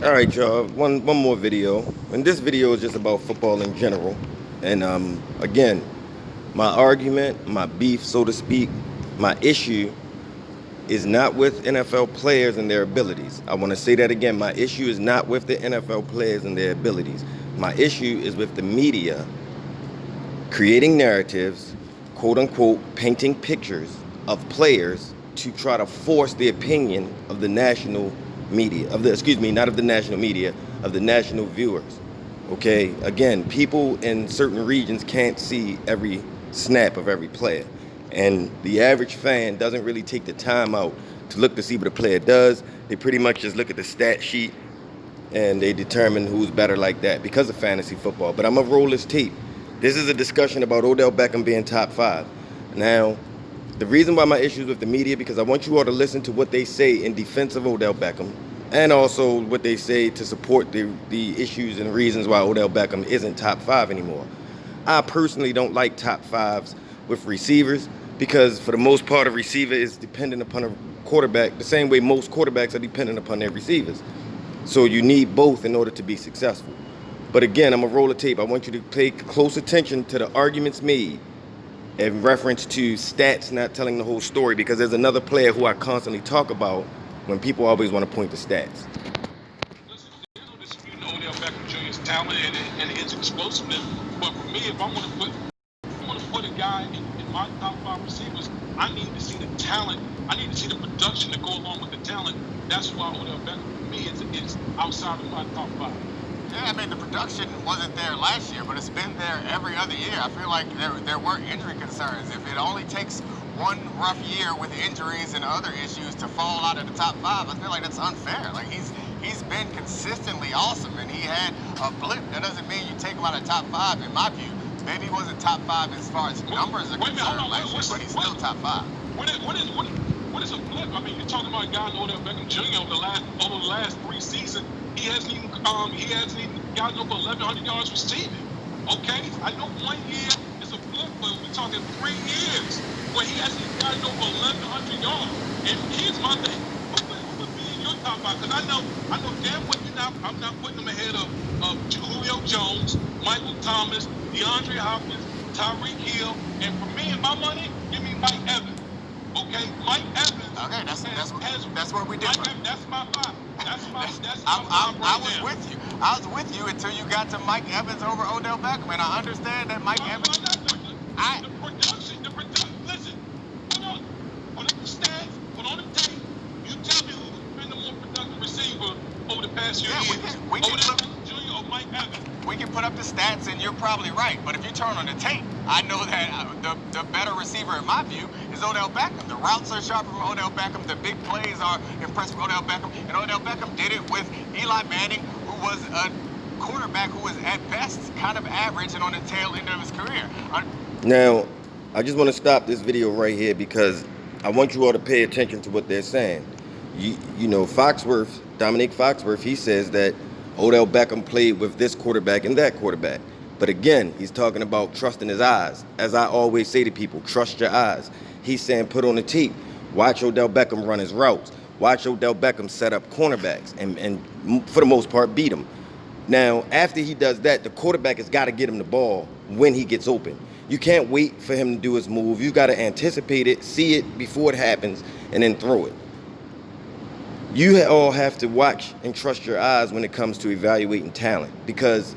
All right, y'all. One more video, and this video is just about football in general. And again, my argument, my beef, so to speak, my issue is not with NFL players and their abilities. I want to say that again. My issue is not with the NFL players and their abilities. My issue is with the media creating narratives, quote unquote, painting pictures of players to try to force the opinion of the national media, not of the national media, of the national viewers. Okay, again, people in certain regions can't see every snap of every player. And the average fan doesn't really take the time out to look to see what a player does. They pretty much just look at the stat sheet and they determine who's better like that because of fantasy football. But I'm gonna roll this tape. This is a discussion about Odell Beckham being top 5. Now, the reason why my issue is with the media, because I want you all to listen to what they say in defense of Odell Beckham, and also what they say to support the issues and reasons why Odell Beckham isn't top 5 anymore. I personally don't like top 5s with receivers because for the most part, a receiver is dependent upon a quarterback the same way most quarterbacks are dependent upon their receivers. So you need both in order to be successful. But again, I'm going to roll a tape. I want you to pay close attention to the arguments made in reference to stats not telling the whole story, because there's another player who I constantly talk about when people always want to point to stats. Listen, there's no disputing Odell Beckham Jr.'s talent and his explosiveness. But for me, if I want to put a guy in my top 5 receivers, I need to see the talent. I need to see the production to go along with the talent. That's why Odell Beckham, for me, is outside of my top 5. Yeah, I mean, the production wasn't there last year, but it's been there every other year. I feel like there were injury concerns. If it only takes one rough year with injuries and other issues to fall out of the top 5, I feel like that's unfair. Like, he's been consistently awesome, and he had a blip. That doesn't mean you take him out of top 5, in my view. Maybe he wasn't top 5 as far as numbers are concerned last year, but he's still top 5. What is a blip? I mean, you're talking about a guy Odell Beckham Jr. over the last 3 seasons. He hasn't even gotten over 1,100 yards receiving. Okay, I know 1 year is a blip, but we're talking 3 years where he hasn't even gotten over 1,100 yards. And here's my thing: who would be in your top 5? Because I know damn well I'm not putting him ahead of Julio Jones, Michael Thomas, DeAndre Hopkins, Tyreek Hill, and for me and my money, give me Mike Evans. Okay, Mike Evans. Okay, that's where we differ. That's my 5. I was with you. I was with you until you got to Mike Evans over Odell Beckham, and I understand that Mike Evans. The production. Listen, put on the stats, put on the tape. You tell me who's been the more productive receiver over the past few years. Odell Beckham Jr. or Mike Evans. We can put up the stats, and you're probably right. But if you turn on the tape, I know that the better receiver, in my view, is Odell Beckham. The routes are sharper from Odell Beckham. The big plays are impressive from Odell Beckham. And Odell Beckham did it with Eli Manning, who was a quarterback who was at best kind of average and on the tail end of his career. Now, I just want to stop this video right here because I want you all to pay attention to what they're saying. You know, Dominic Foxworth, he says that Odell Beckham played with this quarterback and that quarterback. But again, he's talking about trusting his eyes. As I always say to people, trust your eyes. He's saying put on the tape. Watch Odell Beckham run his routes. Watch Odell Beckham set up cornerbacks and for the most part, beat them. Now, after he does that, the quarterback has got to get him the ball when he gets open. You can't wait for him to do his move. You got to anticipate it, see it before it happens, and then throw it. You all have to watch and trust your eyes when it comes to evaluating talent, because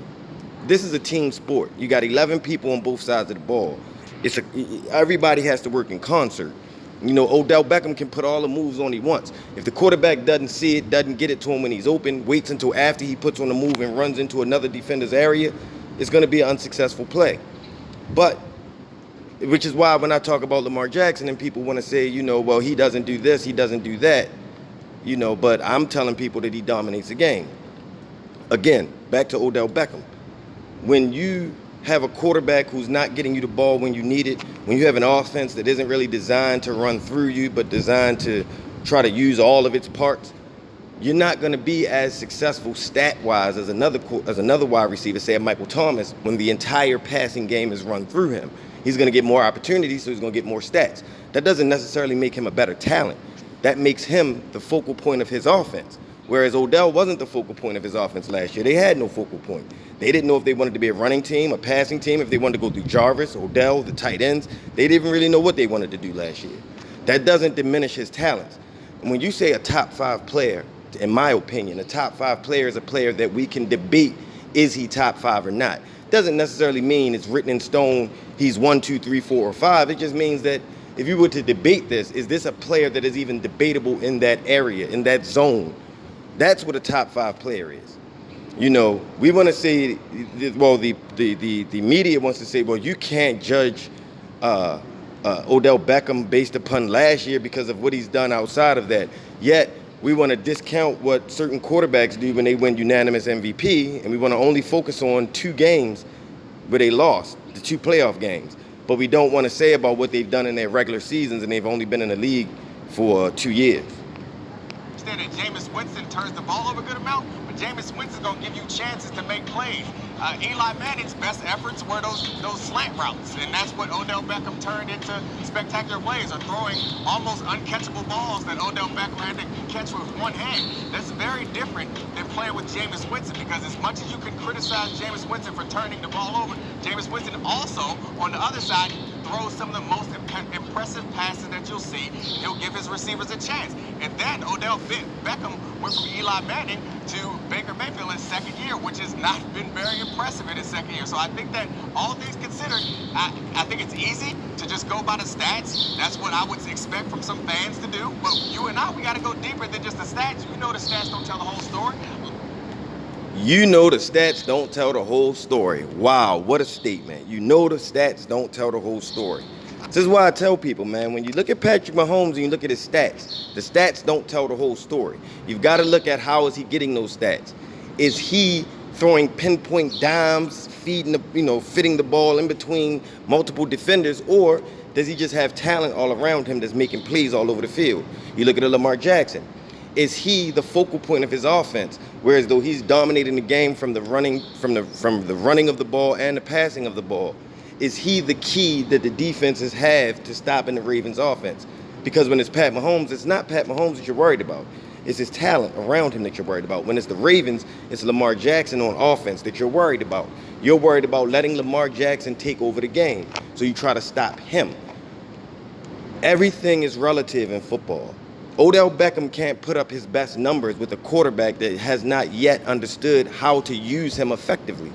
this is a team sport. You got 11 people on both sides of the ball. Everybody has to work in concert. You know, Odell Beckham can put all the moves on he wants. If the quarterback doesn't see it, doesn't get it to him when he's open, waits until after he puts on the move and runs into another defender's area, it's going to be an unsuccessful play. But, which is why when I talk about Lamar Jackson and people want to say, you know, well, he doesn't do this, he doesn't do that. You know, but I'm telling people that he dominates the game. Again, back to Odell Beckham. When you have a quarterback who's not getting you the ball when you need it, when you have an offense that isn't really designed to run through you, but designed to try to use all of its parts, you're not going to be as successful stat-wise as another wide receiver, say Michael Thomas, when the entire passing game is run through him. He's going to get more opportunities, so he's going to get more stats. That doesn't necessarily make him a better talent. That makes him the focal point of his offense. Whereas Odell wasn't the focal point of his offense last year. They had no focal point. They didn't know if they wanted to be a running team, a passing team, if they wanted to go through Jarvis, Odell, the tight ends. They didn't really know what they wanted to do last year. That doesn't diminish his talents. And when you say a top 5 player, in my opinion, a top 5 player is a player that we can debate, is he top 5 or not? Doesn't necessarily mean it's written in stone, he's 1, 2, 3, 4, or 5. It just means that if you were to debate this, is this a player that is even debatable in that area, in that zone? That's what a top 5 player is. You know, we want to say, well, the media wants to say, well, you can't judge Odell Beckham based upon last year because of what he's done outside of that. Yet, we want to discount what certain quarterbacks do when they win unanimous MVP, and we want to only focus on 2 games where they lost, the 2 playoff games. But we don't want to say about what they've done in their regular seasons, and they've only been in the league for 2 years. That Jameis Winston turns the ball over a good amount, but Jameis Winston's going to give you chances to make plays. Eli Manning's best efforts were those slant routes, and that's what Odell Beckham turned into spectacular plays, or throwing almost uncatchable balls that Odell Beckham had to catch with one hand. That's very different than playing with Jameis Winston, because as much as you can criticize Jameis Winston for turning the ball over, Jameis Winston also, on the other side, throws some of the most impressive passes that you'll see. He'll give his receivers a chance. And then Odell Beckham went from Eli Manning to Baker Mayfield in his second year, which has not been very impressive in his second year. So I think that all things considered, I think it's easy to just go by the stats. That's what I would expect from some fans to do. But you and I, we got to go deeper than just the stats. You know the stats don't tell the whole story. You know the stats don't tell the whole story. Wow, what a statement. You know the stats don't tell the whole story. This is why I tell people, man, when you look at Patrick Mahomes and you look at his stats, the stats don't tell the whole story. You've got to look at how is he getting those stats. Is he throwing pinpoint dimes, fitting the ball in between multiple defenders, or does he just have talent all around him that's making plays all over the field? You look at Lamar Jackson. Is he the focal point of his offense? Whereas though he's dominating the game from the running of the ball and the passing of the ball, is he the key that the defenses have to stopping the Ravens' offense? Because when it's Pat Mahomes, it's not Pat Mahomes that you're worried about. It's his talent around him that you're worried about. When it's the Ravens, it's Lamar Jackson on offense that you're worried about. You're worried about letting Lamar Jackson take over the game, so you try to stop him. Everything is relative in football. Odell Beckham can't put up his best numbers with a quarterback that has not yet understood how to use him effectively.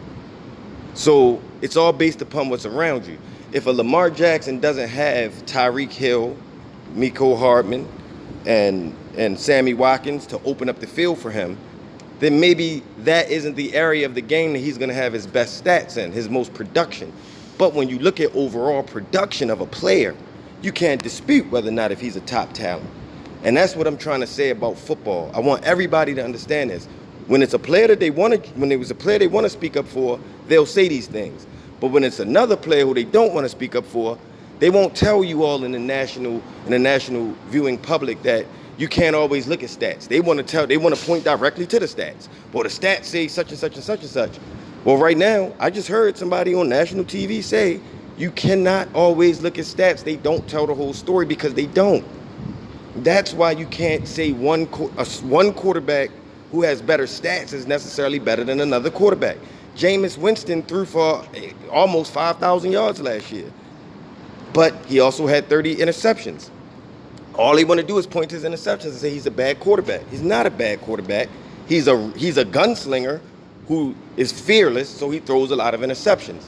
So it's all based upon what's around you. If a Lamar Jackson doesn't have Tyreek Hill, Mecole Hardman, and Sammy Watkins to open up the field for him, then maybe that isn't the area of the game that he's going to have his best stats in, his most production. But when you look at overall production of a player, you can't dispute whether or not if he's a top talent. And that's what I'm trying to say about football. I want everybody to understand this. When it's a player that they want to speak up for, they'll say these things. But when it's another player who they don't want to speak up for, they won't tell you all in the national viewing public that you can't always look at stats. They want to point directly to the stats. Well, the stats say such and such and such and such. Well, right now, I just heard somebody on national TV say you cannot always look at stats. They don't tell the whole story because they don't. That's why you can't say one quarterback who has better stats is necessarily better than another quarterback. Jameis Winston threw for almost 5,000 yards last year, but he also had 30 interceptions. All they want to do is point to his interceptions and say he's a bad quarterback. He's not a bad quarterback. He's a gunslinger who is fearless, so he throws a lot of interceptions.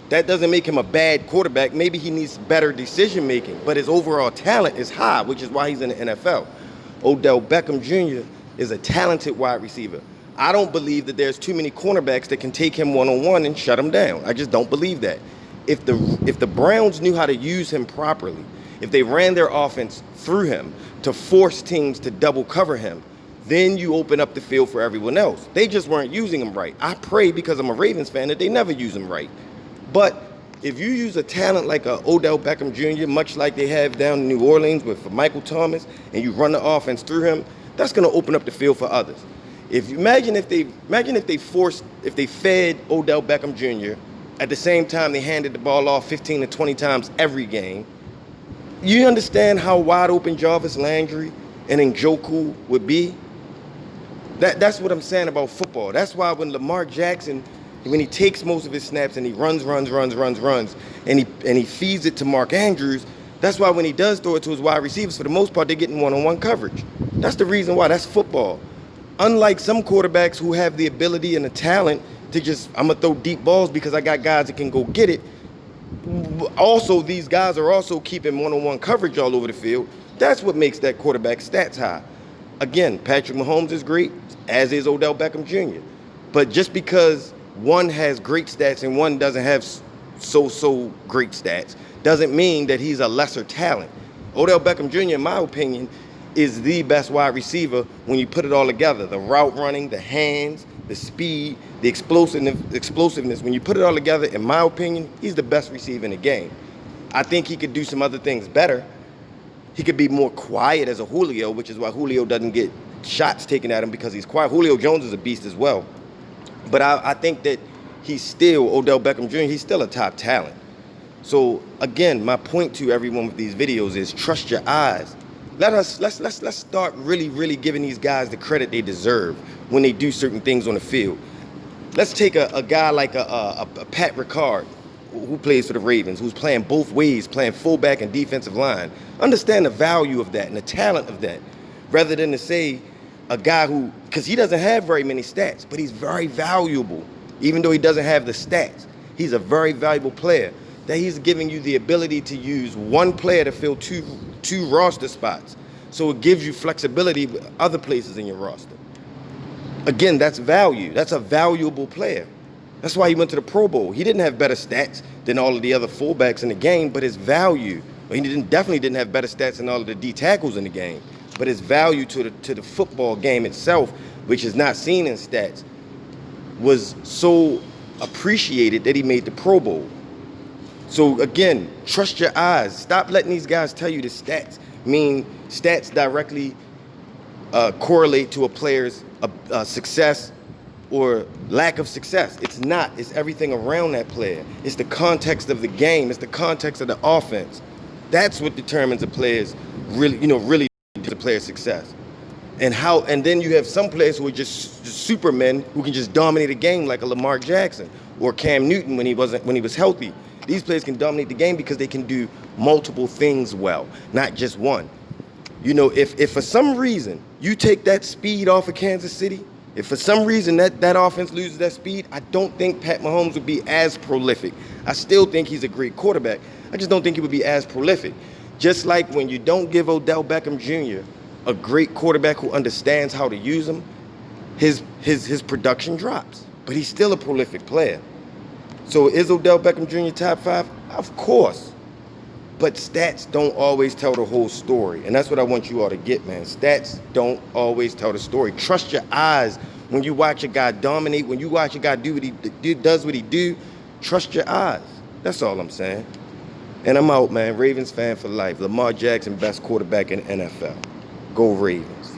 That doesn't make him a bad quarterback. Maybe he needs better decision making, but his overall talent is high, which is why he's in the NFL. Odell Beckham Jr. is a talented wide receiver. I don't believe that there's too many cornerbacks that can take him one-on-one and shut him down. I just don't believe that. If the Browns knew how to use him properly, if they ran their offense through him to force teams to double cover him, then you open up the field for everyone else. They just weren't using him right. I pray, because I'm a Ravens fan, that they never use him right. But if you use a talent like a Odell Beckham Jr., much like they have down in New Orleans with Michael Thomas, and you run the offense through him, that's going to open up the field for others. Imagine if they fed Odell Beckham Jr. at the same time they handed the ball off 15 to 20 times every game. You understand how wide open Jarvis Landry and Njoku would be? That's what I'm saying about football. That's why when Lamar Jackson, when he takes most of his snaps and he runs, and he feeds it to Mark Andrews, that's why when he does throw it to his wide receivers, for the most part, they're getting one-on-one coverage. That's the reason why. That's football. Unlike some quarterbacks who have the ability and the talent to just, I'm going to throw deep balls because I got guys that can go get it. Also, these guys are also keeping one-on-one coverage all over the field. That's what makes that quarterback stats high. Again, Patrick Mahomes is great, as is Odell Beckham Jr. But just because one has great stats and one doesn't have so great stats doesn't mean that he's a lesser talent. Odell Beckham Jr., in my opinion, is the best wide receiver when you put it all together. The route running, the hands, the speed, the explosiveness. When you put it all together, in my opinion, he's the best receiver in the game. I think he could do some other things better. He could be more quiet as a Julio, which is why Julio doesn't get shots taken at him, because he's quiet. Julio Jones is a beast as well. But I think that he's still, Odell Beckham Jr., he's still a top talent. So again, my point to everyone with these videos is trust your eyes. Let's start really giving these guys the credit they deserve when they do certain things on the field. Let's take a guy like a Pat Ricard, who plays for the Ravens, who's playing both ways, playing fullback and defensive line. Understand the value of that and the talent of that, rather than to say a guy who, because he doesn't have very many stats, but he's very valuable. Even though he doesn't have the stats, he's a very valuable player, that he's giving you the ability to use one player to fill two roster spots. So it gives you flexibility with other places in your roster. Again, that's value. That's a valuable player. That's why he went to the Pro Bowl. He didn't have better stats than all of the other fullbacks in the game, but his value, he definitely didn't have better stats than all of the D tackles in the game, but his value to the football game itself, which is not seen in stats, was so appreciated that he made the Pro Bowl. So again, trust your eyes. Stop letting these guys tell you the stats. Stats directly correlate to a player's success or lack of success. It's not. It's everything around that player. It's the context of the game. It's the context of the offense. That's what determines a player's really the player's success. And then you have some players who are just supermen who can just dominate a game, like a Lamar Jackson or Cam Newton when he was healthy. These players can dominate the game because they can do multiple things well, not just one. If for some reason you take that speed off of Kansas City, if for some reason that offense loses that speed, I don't think Pat Mahomes would be as prolific. I still think he's a great quarterback. I just don't think he would be as prolific. Just like when you don't give Odell Beckham Jr. a great quarterback who understands how to use him, his production drops. But he's still a prolific player. So is Odell Beckham Jr. top 5? Of course. But stats don't always tell the whole story. And that's what I want you all to get, man. Stats don't always tell the story. Trust your eyes. When you watch a guy dominate, when you watch a guy do what he does what he do, trust your eyes. That's all I'm saying. And I'm out, man. Ravens fan for life. Lamar Jackson, best quarterback in the NFL. Go Ravens.